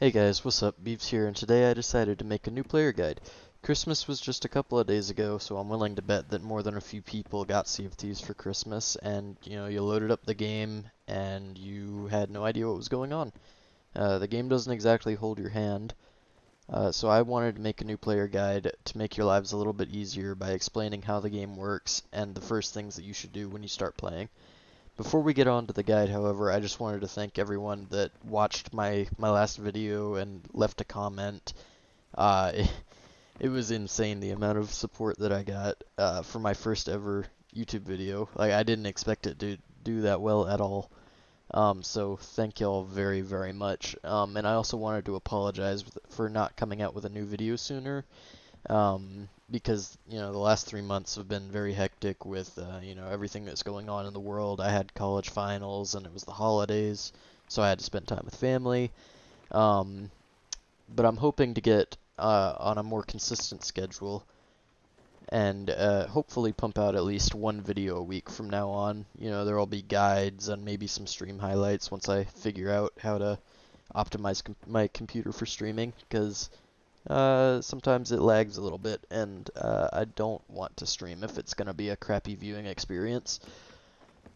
Hey guys, what's up? Beeps here, and today I decided to make a new player guide. Christmas was just a couple of days ago, so I'm willing to bet that more than a few people got Sea of Thieves for Christmas, and you loaded up the game and you had no idea what was going on. The game doesn't exactly hold your hand, so I wanted to make a new player guide to make your lives a little bit easier by explaining how the game works and the first things that you should do when you start playing. Before we get on to the guide, however, I just wanted to thank everyone that watched my last video and left a comment. It was insane the amount of support that I got for my first ever YouTube video. Like, I didn't expect it to do that well at all. So thank y'all very, very much. And I also wanted to apologize for not coming out with a new video sooner. Because the last 3 months have been very hectic with everything that's going on in the world. I had college finals and it was the holidays, so I had to spend time with family. Um, but I'm hoping to get on a more consistent schedule and hopefully pump out at least one video a week from now on. There'll be guides and maybe some stream highlights once I figure out how to optimize my computer for streaming, because sometimes it lags a little bit, and I don't want to stream if it's going to be a crappy viewing experience.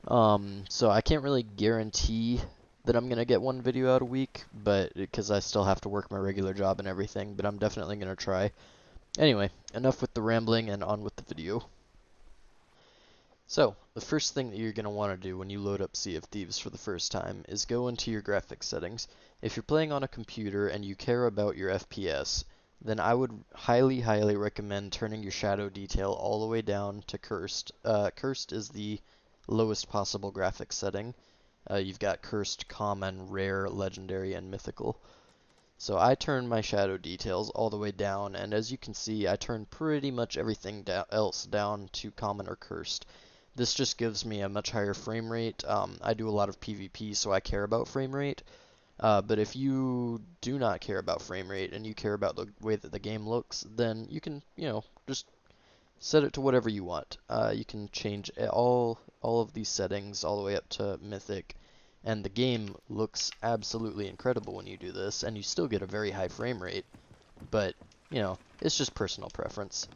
So I can't really guarantee that I'm going to get one video out a week, but because I still have to work my regular job and everything, but I'm definitely going to try. Anyway, enough with the rambling and on with the video. So, the first thing that you're going to want to do when you load up Sea of Thieves for the first time is go into your graphics settings. If you're playing on a computer and you care about your FPS, then I would highly, highly recommend turning your shadow detail all the way down to cursed. Cursed is the lowest possible graphics setting. You've got cursed, common, rare, legendary, and mythical. So I turn my shadow details all the way down, and as you can see, I turn pretty much everything else down to common or cursed. This just gives me a much higher frame rate. I do a lot of PvP, so I care about frame rate. But if you do not care about frame rate and you care about the way that the game looks, then you can, just set it to whatever you want. You can change all of these settings all the way up to Mythic, and the game looks absolutely incredible when you do this, and you still get a very high frame rate. But, it's just personal preference.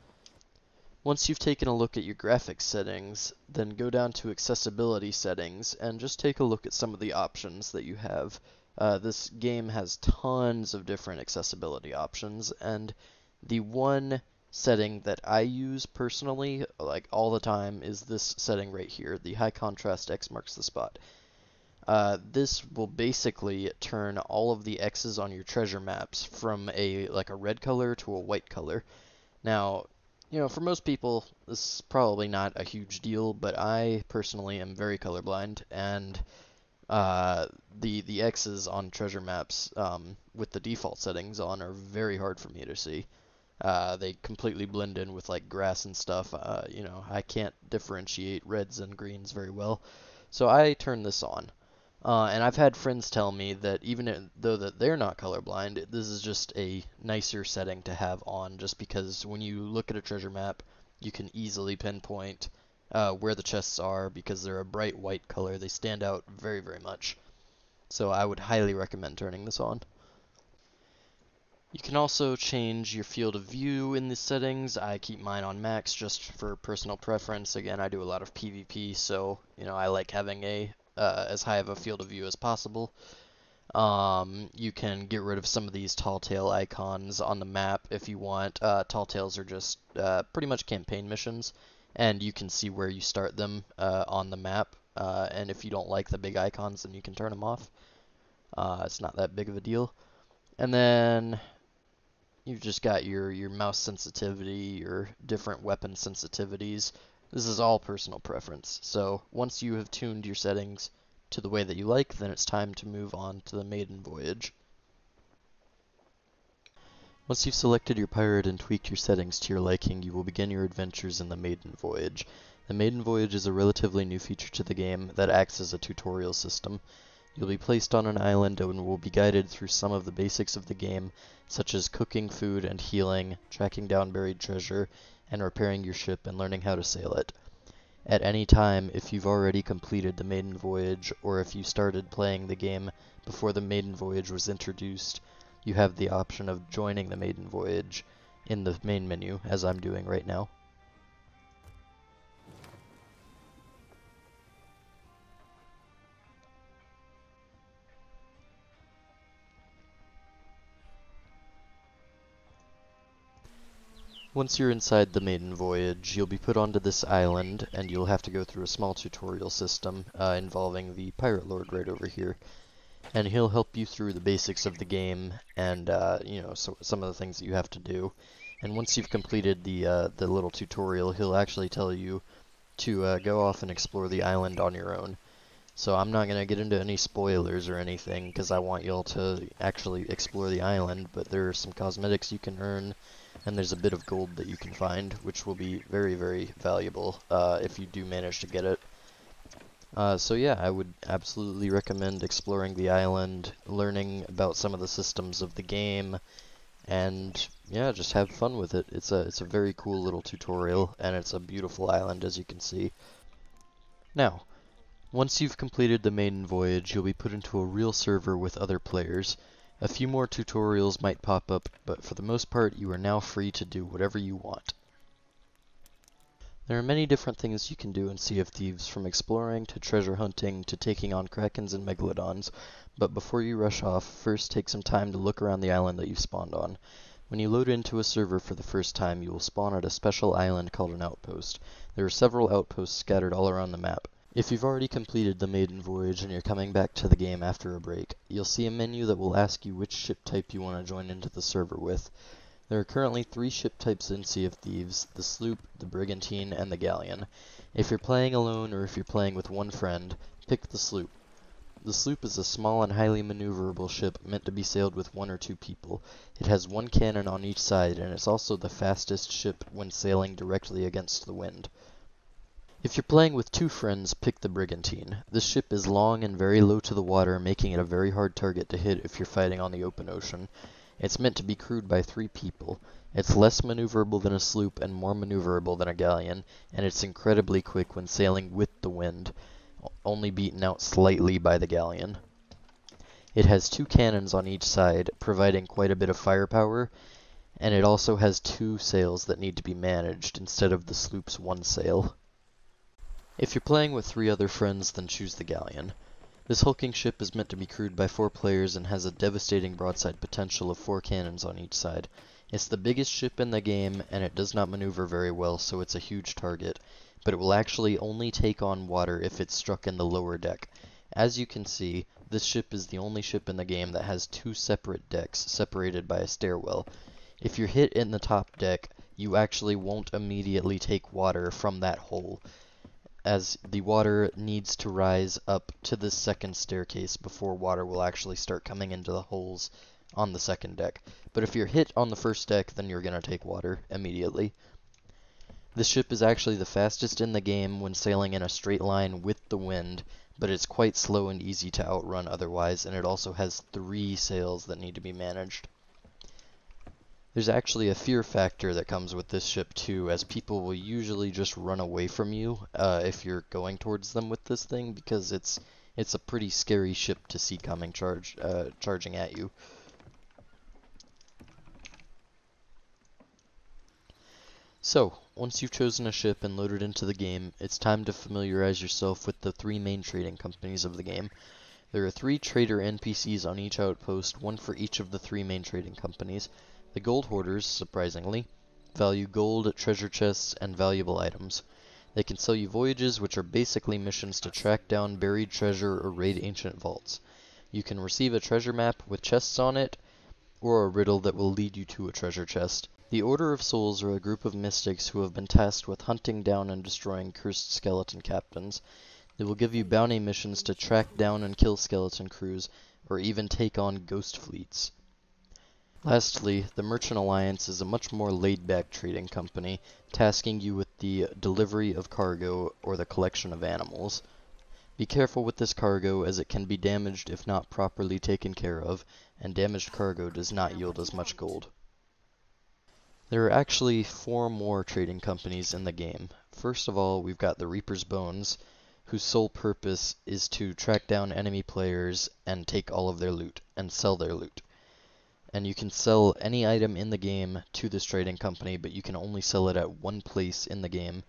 Once you've taken a look at your graphics settings, then go down to accessibility settings and just take a look at some of the options that you have. This game has tons of different accessibility options, and the one setting that I use personally, like all the time, is this setting right here, the high contrast X marks the spot. This will basically turn all of the X's on your treasure maps from a red color to a white color. Now, for most people, this is probably not a huge deal, but I personally am very colorblind, and the X's on treasure maps with the default settings on are very hard for me to see. They completely blend in with like grass and stuff. I can't differentiate reds and greens very well, so I turn this on. And I've had friends tell me that even though that they're not colorblind, this is just a nicer setting to have on, just because when you look at a treasure map, you can easily pinpoint where the chests are because they're a bright white color. They stand out very, very much. So I would highly recommend turning this on. You can also change your field of view in the settings. I keep mine on max just for personal preference. Again, I do a lot of PvP, so I like having as high of a field of view as possible. You can get rid of some of these tall tale icons on the map if you want. Tall tales are just pretty much campaign missions, and you can see where you start them on the map. And if you don't like the big icons, then you can turn them off. It's not that big of a deal. And then you've just got your mouse sensitivity, your different weapon sensitivities. This is all personal preference. So once you have tuned your settings to the way that you like, then it's time to move on to the maiden voyage. Once you've selected your pirate and tweaked your settings to your liking, you will begin your adventures in the maiden voyage. The maiden voyage is a relatively new feature to the game that acts as a tutorial system. You'll be placed on an island and will be guided through some of the basics of the game, such as cooking food and healing, tracking down buried treasure, and repairing your ship and learning how to sail it. At any time, if you've already completed the maiden voyage, or if you started playing the game before the maiden voyage was introduced, you have the option of joining the maiden voyage in the main menu, as I'm doing right now. Once you're inside the maiden voyage, you'll be put onto this island, and you'll have to go through a small tutorial system involving the Pirate Lord right over here. And he'll help you through the basics of the game and, so some of the things that you have to do. And once you've completed the little tutorial, he'll actually tell you to go off and explore the island on your own. So I'm not going to get into any spoilers or anything, because I want y'all to actually explore the island, but there are some cosmetics you can earn, and there's a bit of gold that you can find, which will be very, very valuable if you do manage to get it. So yeah, I would absolutely recommend exploring the island, learning about some of the systems of the game, and yeah, just have fun with it. It's a very cool little tutorial, and it's a beautiful island, as you can see. Now, once you've completed the maiden voyage, you'll be put into a real server with other players. A few more tutorials might pop up, but for the most part, you are now free to do whatever you want. There are many different things you can do in Sea of Thieves, from exploring to treasure hunting to taking on krakens and megalodons, but before you rush off, first take some time to look around the island that you've spawned on. When you load into a server for the first time, you will spawn at a special island called an outpost. There are several outposts scattered all around the map. If you've already completed the maiden voyage and you're coming back to the game after a break, you'll see a menu that will ask you which ship type you want to join into the server with. There are currently 3 ship types in Sea of Thieves: the sloop, the brigantine, and the galleon. If you're playing alone or if you're playing with one friend, pick the sloop. The sloop is a small and highly maneuverable ship meant to be sailed with 1 or 2 people. It has 1 cannon on each side, and it's also the fastest ship when sailing directly against the wind. If you're playing with 2 friends, pick the brigantine. This ship is long and very low to the water, making it a very hard target to hit if you're fighting on the open ocean. It's meant to be crewed by 3 people. It's less maneuverable than a sloop and more maneuverable than a galleon, and it's incredibly quick when sailing with the wind, only beaten out slightly by the galleon. It has 2 cannons on each side, providing quite a bit of firepower, and it also has 2 sails that need to be managed instead of the sloop's 1 sail. If you're playing with 3 other friends, then choose the galleon. This hulking ship is meant to be crewed by 4 players and has a devastating broadside potential of 4 cannons on each side. It's the biggest ship in the game, and it does not maneuver very well, so it's a huge target, but it will actually only take on water if it's struck in the lower deck. As you can see, this ship is the only ship in the game that has 2 separate decks, separated by a stairwell. If you're hit in the top deck, you actually won't immediately take water from that hole, as the water needs to rise up to this second staircase before water will actually start coming into the holes on the second deck. But if you're hit on the first deck, then you're going to take water immediately. This ship is actually the fastest in the game when sailing in a straight line with the wind, but it's quite slow and easy to outrun otherwise, and it also has 3 sails that need to be managed. There's actually a fear factor that comes with this ship too, as people will usually just run away from you if you're going towards them with this thing, because it's a pretty scary ship to see coming charging at you. So, once you've chosen a ship and loaded into the game, it's time to familiarize yourself with the 3 main trading companies of the game. There are 3 trader NPCs on each outpost, 1 for each of the 3 main trading companies. The gold hoarders, surprisingly, value gold, treasure chests, and valuable items. They can sell you voyages, which are basically missions to track down buried treasure or raid ancient vaults. You can receive a treasure map with chests on it, or a riddle that will lead you to a treasure chest. The Order of Souls are a group of mystics who have been tasked with hunting down and destroying cursed skeleton captains. They will give you bounty missions to track down and kill skeleton crews, or even take on ghost fleets. Lastly, the Merchant Alliance is a much more laid-back trading company, tasking you with the delivery of cargo or the collection of animals. Be careful with this cargo, as it can be damaged if not properly taken care of, and damaged cargo does not yield as much gold. There are actually 4 more trading companies in the game. First of all, we've got the Reaper's Bones, whose sole purpose is to track down enemy players and take all of their loot, and sell their loot. and you can sell any item in the game to this trading company, but you can only sell it at one place in the game,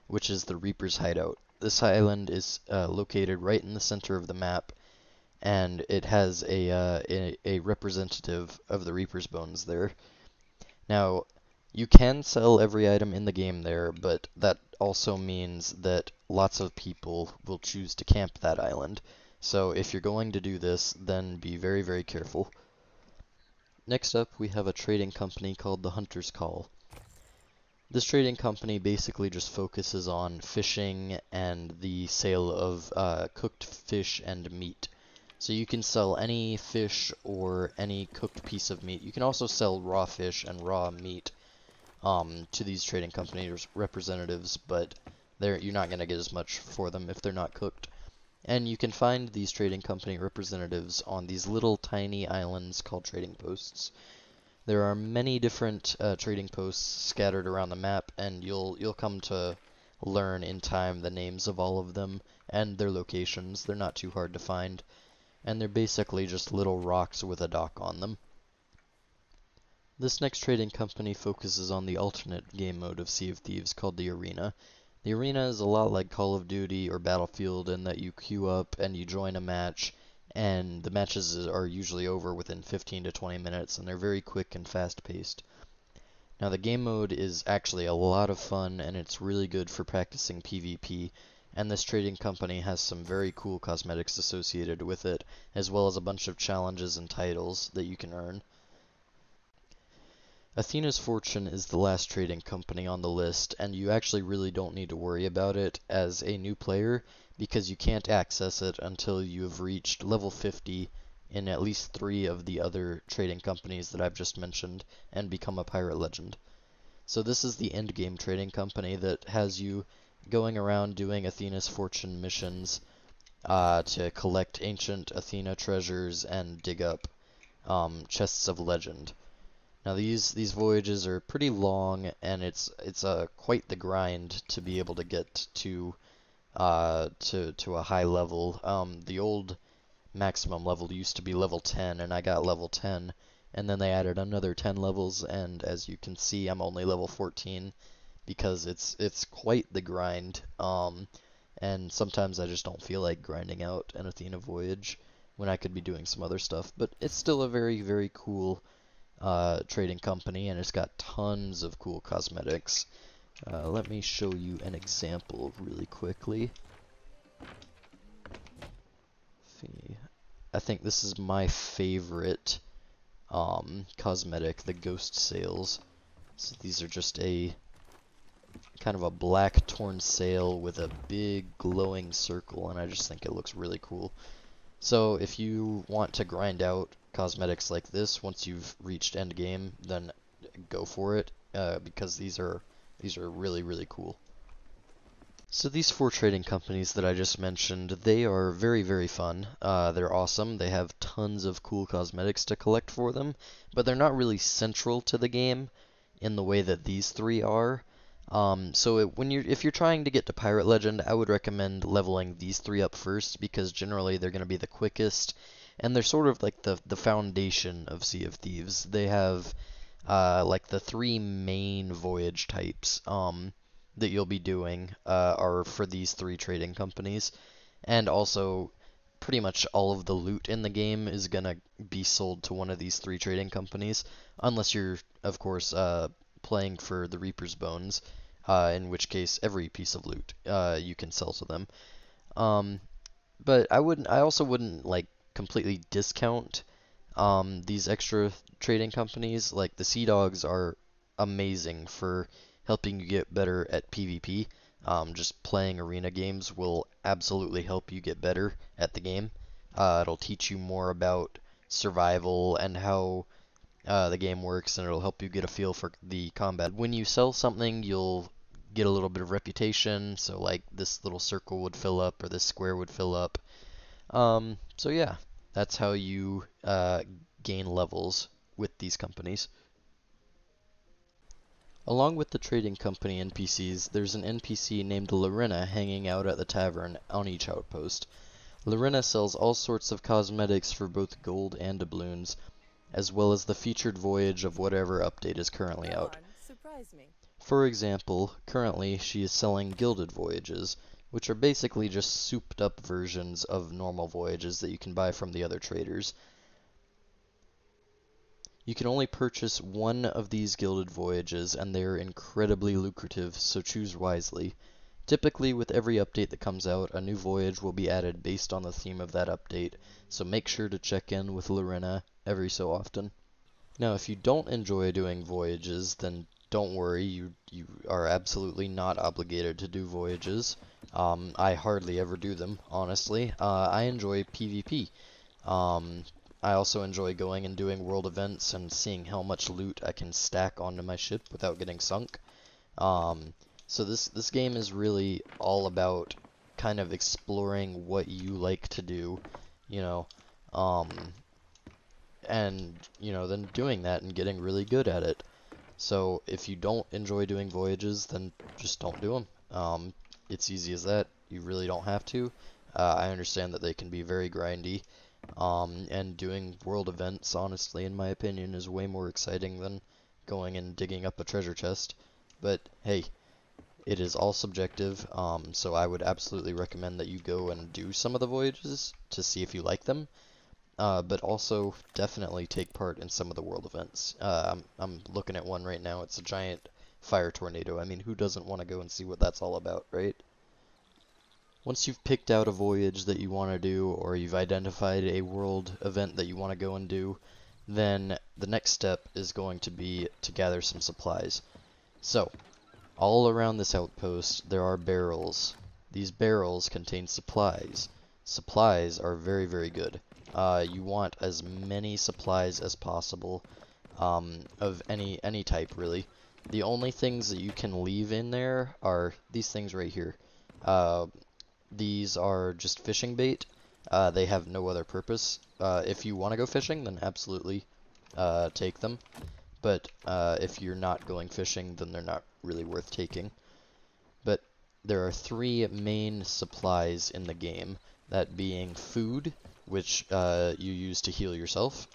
which is the Reaper's Hideout. This island is located right in the center of the map, and it has a representative of the Reaper's Bones there. Now, you can sell every item in the game there, but that also means that lots of people will choose to camp that island. So if you're going to do this, then be very, very careful. Next up, we have a trading company called the Hunter's Call. This trading company basically just focuses on fishing and the sale of cooked fish and meat. So you can sell any fish or any cooked piece of meat. You can also sell raw fish and raw meat to these trading company representatives, but you're not going to get as much for them if they're not cooked. And you can find these trading company representatives on these little tiny islands called trading posts. There are many different trading posts scattered around the map, and you'll come to learn in time the names of all of them and their locations. They're not too hard to find, and they're basically just little rocks with a dock on them. This next trading company focuses on the alternate game mode of Sea of Thieves called the Arena. The Arena is a lot like Call of Duty or Battlefield in that you queue up and you join a match, and the matches are usually over within 15 to 20 minutes, and they're very quick and fast-paced. Now, the game mode is actually a lot of fun, and it's really good for practicing PvP, and this trading company has some very cool cosmetics associated with it, as well as a bunch of challenges and titles that you can earn. Athena's Fortune is the last trading company on the list, and you actually really don't need to worry about it as a new player, because you can't access it until you have reached level 50 in at least 3 of the other trading companies that I've just mentioned, and become a pirate legend. So this is the endgame trading company that has you going around doing Athena's Fortune missions to collect ancient Athena treasures and dig up chests of legend. Now these voyages are pretty long, and it's quite the grind to be able to get to a high level. The old maximum level used to be level 10, and I got level 10, and then they added another 10 levels, and as you can see, I'm only level 14 because it's quite the grind. And sometimes I just don't feel like grinding out an Athena voyage when I could be doing some other stuff, but it's still a very, very cool trading company, and it's got tons of cool cosmetics. Let me show you an example really quickly. I think this is my favorite cosmetic, the Ghost Sails. So these are just a kind of a black torn sail with a big glowing circle, and I just think it looks really cool. So if you want to grind out cosmetics like this once you've reached end game, then go for it, because these are really, really cool. So these 4 trading companies that I just mentioned, they are very, very fun. They're awesome. They have tons of cool cosmetics to collect for them, but they're not really central to the game in the way that these 3 are. If you're trying to get to Pirate Legend, I would recommend leveling these 3 up first, because generally they're going to be the quickest, and they're sort of like the foundation of Sea of Thieves. They have like the 3 main voyage types that you'll be doing are for these 3 trading companies, and also pretty much all of the loot in the game is going to be sold to one of these 3 trading companies, unless you're, of course, playing for the Reaper's Bones, in which case every piece of loot you can sell to them. But I also wouldn't like completely discount these extra trading companies. Like the Sea Dogs are amazing for helping you get better at PvP. Just playing arena games will absolutely help you get better at the game. It'll teach you more about survival and how the game works, and it'll help you get a feel for the combat. When you sell something, you'll get a little bit of reputation, so like this little circle would fill up or this square would fill up. So yeah, that's how you gain levels with these companies. Along with the trading company NPCs, there's an NPC named Larinna hanging out at the tavern on each outpost. Larinna sells all sorts of cosmetics for both gold and doubloons, as well as the featured voyage of whatever update is currently Go out. on, surprise me. For example, currently she is selling gilded voyages, which are basically just souped up versions of normal voyages that you can buy from the other traders. You can only purchase one of these gilded voyages, and they are incredibly lucrative, so choose wisely. Typically, with every update that comes out, a new voyage will be added based on the theme of that update, so make sure to check in with Larinna every so often. Now, if you don't enjoy doing voyages, then don't worry, you are absolutely not obligated to do voyages. I hardly ever do them, honestly. I enjoy PvP. Um, I also enjoy going and doing world events and seeing how much loot I can stack onto my ship without getting sunk. Um, so this game is really all about kind of exploring what you like to do, you know, um, and then doing that and getting really good at it. So if you don't enjoy doing voyages, then just don't do them. It's easy as that. You really don't have to. I understand that they can be very grindy. And doing world events, honestly, in my opinion, is way more exciting than going and digging up a treasure chest. But hey, it is all subjective, so I would absolutely recommend that you go and do some of the voyages to see if you like them. But also definitely take part in some of the world events. I'm looking at one right now. It's a giant fire tornado. I mean, who doesn't want to go and see what that's all about, right? Once you've picked out a voyage that you want to do, or you've identified a world event that you want to go and do, then the next step is going to be to gather some supplies. So, all around this outpost, there are barrels. These barrels contain supplies. Supplies are very, very good. You want as many supplies as possible, of any type, really. The only things that you can leave in there are these things right here. Uh, these are just fishing bait. They have no other purpose. If you want to go fishing, then absolutely take them. But if you're not going fishing, then they're not really worth taking. But there are three main supplies in the game, that being food, which you use to heal yourself,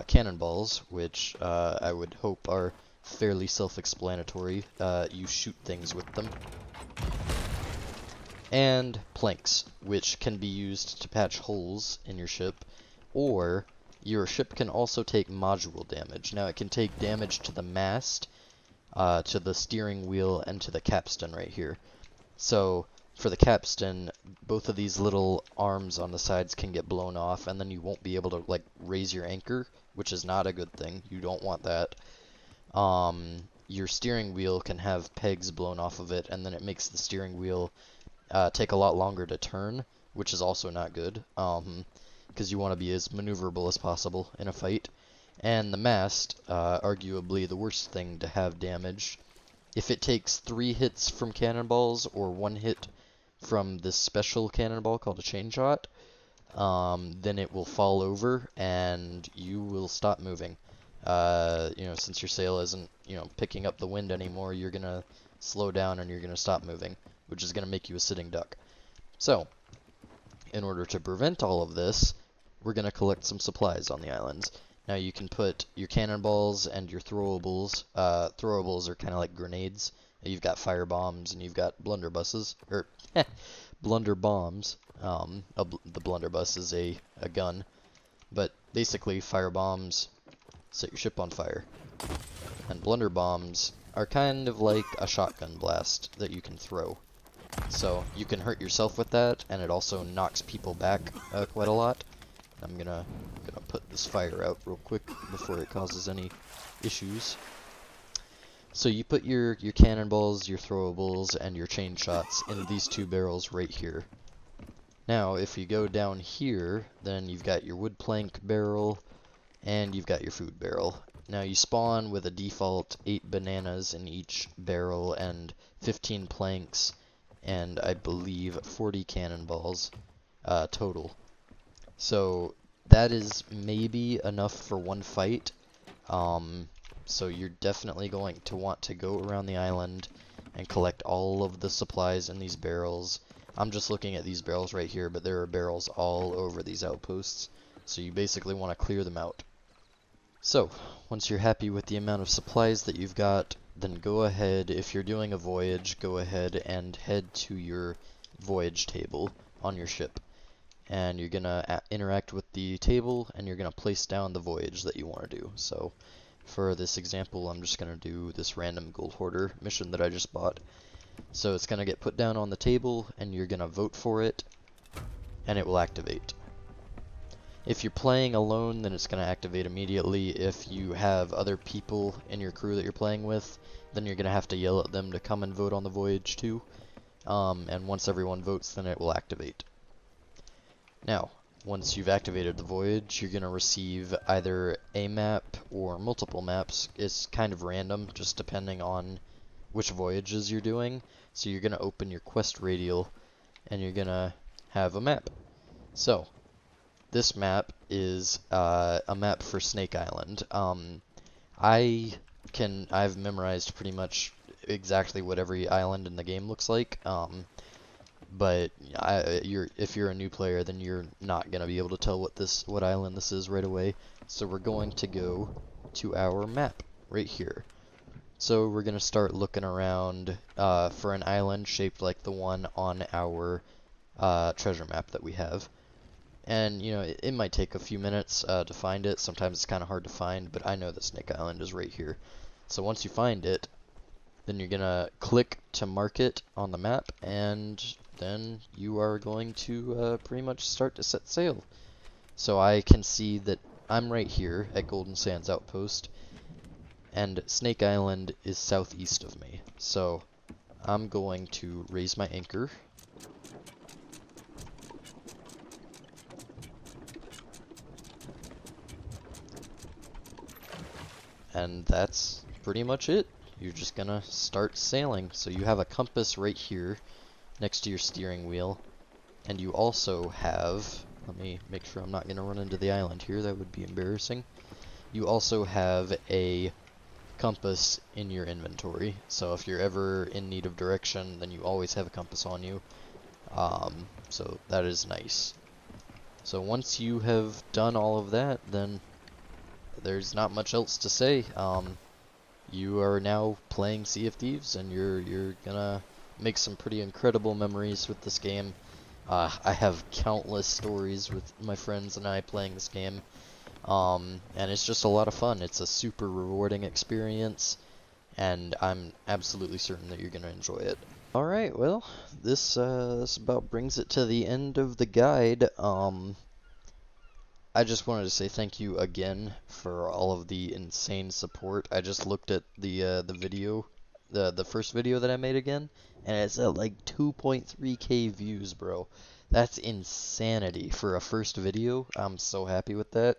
cannonballs, which I would hope are fairly self-explanatory. You shoot things with them. And planks, which can be used to patch holes in your ship, or your ship can also take module damage. Now, it can take damage to the mast, to the steering wheel, and to the capstan right here. So, for the capstan, both of these little arms on the sides can get blown off, and then you won't be able to, like, raise your anchor, which is not a good thing. You don't want that. Your steering wheel can have pegs blown off of it, and then it makes the steering wheel take a lot longer to turn, which is also not good, because you want to be as maneuverable as possible in a fight. And the mast, arguably the worst thing to have damaged. If it takes 3 hits from cannonballs or 1 hit from this special cannonball called a chain shot, then it will fall over and you will stop moving. Since your sail isn't, picking up the wind anymore, you're gonna slow down and you're gonna stop moving, which is gonna make you a sitting duck. So, in order to prevent all of this, we're gonna collect some supplies on the islands. Now you can put your cannonballs and your throwables. Throwables are kind of like grenades. You've got fire bombs and you've got blunderbusses, or blunder bombs. The blunderbuss is a gun, but basically fire bombs set your ship on fire, and blunder bombs are kind of like a shotgun blast that you can throw. So you can hurt yourself with that, and it also knocks people back quite a lot. I'm gonna put this fire out real quick before it causes any issues. So you put your cannonballs, your throwables, and your chain shots in these 2 barrels right here. Now, if you go down here, then you've got your wood plank barrel, and you've got your food barrel. Now you spawn with a default 8 bananas in each barrel, and 15 planks, and I believe 40 cannonballs total. So that is maybe enough for one fight. So you're definitely going to want to go around the island and collect all of the supplies in these barrels. I'm just looking at these barrels right here, but there are barrels all over these outposts. So you basically want to clear them out. So, once you're happy with the amount of supplies that you've got, then go ahead, if you're doing a voyage, go ahead and head to your voyage table on your ship. And you're going to interact with the table, and you're going to place down the voyage that you want to do. So, for this example, I'm just going to do this random gold hoarder mission that I just bought. So it's going to get put down on the table, and you're going to vote for it, and it will activate. If you're playing alone, then it's going to activate immediately. If you have other people in your crew that you're playing with, then you're going to have to yell at them to come and vote on the voyage too. And once everyone votes, then it will activate. Now, once you've activated the voyage, you're going to receive either a map or multiple maps. It's kind of random, just depending on which voyages you're doing. So you're going to open your quest radial, and you're going to have a map. So, this map is a map for Snake Island. I've memorized pretty much exactly what every island in the game looks like. But if you're a new player, then you're not gonna be able to tell what island this is right away. So we're going to go to our map right here. So we're gonna start looking around for an island shaped like the one on our treasure map that we have. And, you know, it might take a few minutes to find it. Sometimes it's kind of hard to find, but I know that Snake Island is right here. So once you find it, then you're going to click to mark it on the map, and then you are going to pretty much start to set sail. So I can see that I'm right here at Golden Sands Outpost, and Snake Island is southeast of me. So I'm going to raise my anchor. And that's pretty much it. You're just gonna start sailing. So you have a compass right here next to your steering wheel, and you also have, let me make sure I'm not gonna run into the island here, that would be embarrassing. You also have a compass in your inventory, so if you're ever in need of direction, then you always have a compass on you. So that is nice. So once you have done all of that, then there's not much else to say. You are now playing Sea of Thieves, and you're gonna make some pretty incredible memories with this game. I have countless stories with my friends and I playing this game, and it's just a lot of fun. It's a super rewarding experience, and I'm absolutely certain that you're gonna enjoy it. Alright, well, this about brings it to the end of the guide. I just wanted to say thank you again for all of the insane support. I just looked at the video, the first video that I made again, and it's at like 2.3k views, bro. That's insanity for a first video. I'm so happy with that.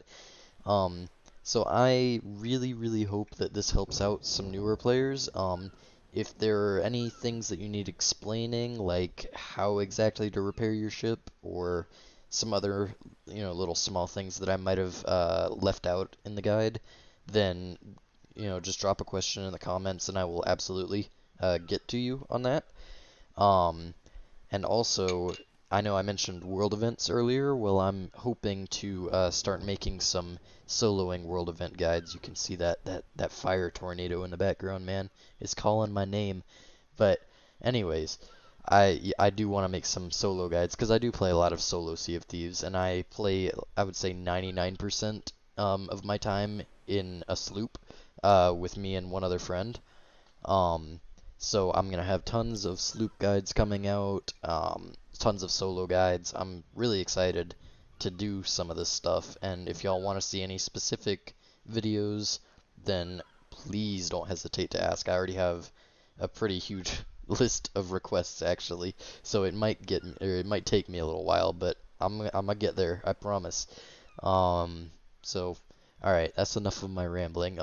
So I really hope that this helps out some newer players. If there are any things that you need explaining, like how exactly to repair your ship, or some other, you know, little small things that I might have left out in the guide, then, you know, just drop a question in the comments and I will absolutely get to you on that. And also, I know I mentioned world events earlier. Well, I'm hoping to start making some soloing world event guides. You can see that fire tornado in the background, man. It's calling my name. But anyways, I do want to make some solo guides, because I do play a lot of solo Sea of Thieves, and I play, I would say 99% of my time in a sloop with me and one other friend. So I'm gonna have tons of sloop guides coming out, tons of solo guides. I'm really excited to do some of this stuff, and if y'all want to see any specific videos, then please don't hesitate to ask. I already have a pretty huge list of requests actually, so it might take me a little while, but I'm gonna get there, I promise. So all right, that's enough of my rambling.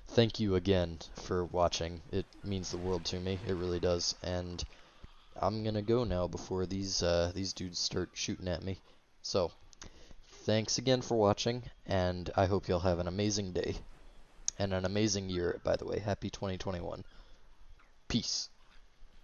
Thank you again for watching. It means the world to me. It really does. And I'm gonna go now before these dudes start shooting at me. So, thanks again for watching, and I hope y'all have an amazing day. And an amazing year, by the way. Happy 2021. Peace.